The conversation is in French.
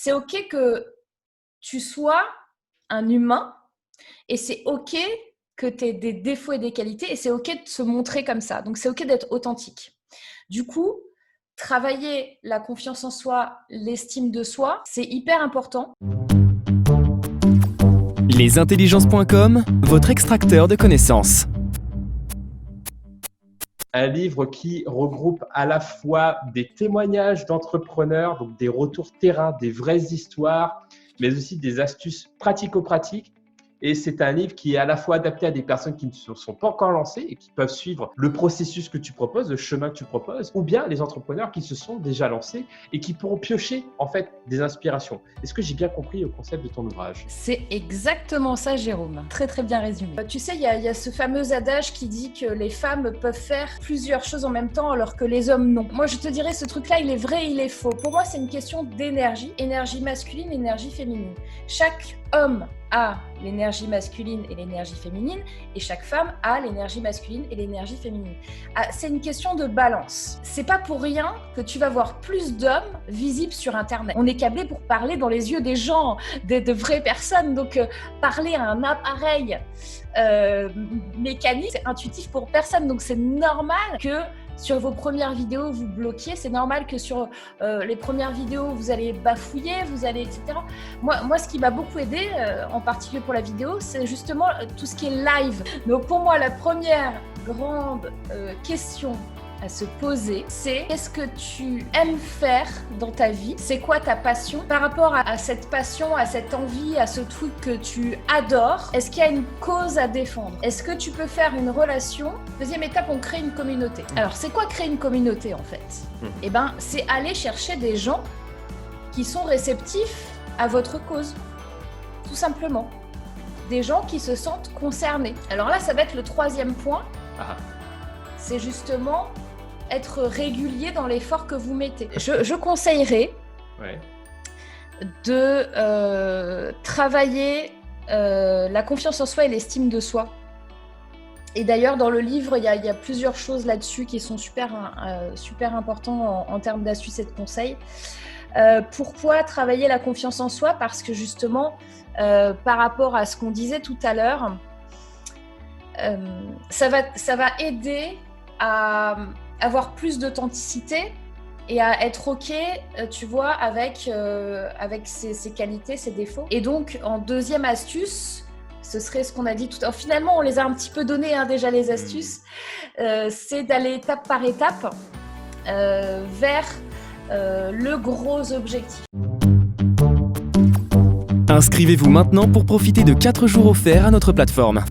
c'est OK que tu sois un humain et c'est OK que tu aies des défauts et des qualités et c'est OK de se montrer comme ça. Donc, c'est OK d'être authentique. Du coup, travailler la confiance en soi, l'estime de soi, c'est hyper important. Lesintelligences.com, votre extracteur de connaissances. Un livre qui regroupe à la fois des témoignages d'entrepreneurs, donc des retours terrain, des vraies histoires, mais aussi des astuces pratico-pratiques. Et c'est un livre qui est à la fois adapté à des personnes qui ne se sont pas encore lancées et qui peuvent suivre le processus que tu proposes, le chemin que tu proposes, ou bien les entrepreneurs qui se sont déjà lancés et qui pourront piocher en fait des inspirations. Est-ce que j'ai bien compris le concept de ton ouvrage ? C'est exactement ça, Jérôme. Très très bien résumé. Tu sais, il y a ce fameux adage qui dit que les femmes peuvent faire plusieurs choses en même temps alors que les hommes non. Moi, je te dirais, ce truc-là, il est vrai, il est faux. Pour moi, c'est une question d'énergie. Énergie masculine, énergie féminine. Chaque homme a l'énergie masculine et l'énergie féminine et chaque femme a l'énergie masculine et l'énergie féminine. C'est une question de balance. C'est pas pour rien que tu vas voir plus d'hommes visibles sur Internet. On est câblé pour parler dans les yeux des gens, de vraies personnes. Donc, parler à un appareil mécanique, c'est intuitif pour personne. Donc, c'est normal que sur vos premières vidéos, vous bloquiez. C'est normal que sur les premières vidéos, vous allez bafouiller, vous allez, etc. Moi, ce qui m'a beaucoup aidé, en particulier pour la vidéo, c'est justement tout ce qui est live. Donc, pour moi, la première grande question à se poser, c'est qu'est-ce que tu aimes faire dans ta vie ? C'est quoi ta passion ? Par rapport à cette passion, à cette envie, à ce truc que tu adores, est-ce qu'il y a une cause à défendre ? Est-ce que tu peux faire une relation ? Deuxième étape, on crée une communauté. Alors, c'est quoi créer une communauté en fait ? Eh ben, c'est aller chercher des gens qui sont réceptifs à votre cause, tout simplement. Des gens qui se sentent concernés. Alors là, ça va être le troisième point. C'est justement être régulier dans l'effort que vous mettez. Je conseillerais de travailler la confiance en soi et l'estime de soi. Et d'ailleurs, dans le livre, il y a plusieurs choses là-dessus qui sont super importantes en termes d'astuces et de conseils. Pourquoi travailler la confiance en soi ? Parce que justement, par rapport à ce qu'on disait tout à l'heure, ça va aider à avoir plus d'authenticité et à être OK, tu vois, avec ses qualités, ses défauts. Et donc, en deuxième astuce, ce serait ce qu'on a dit tout à l'heure. Finalement, on les a un petit peu donné déjà les astuces. C'est d'aller étape par étape vers le gros objectif. Inscrivez-vous maintenant pour profiter de 4 jours offerts à notre plateforme.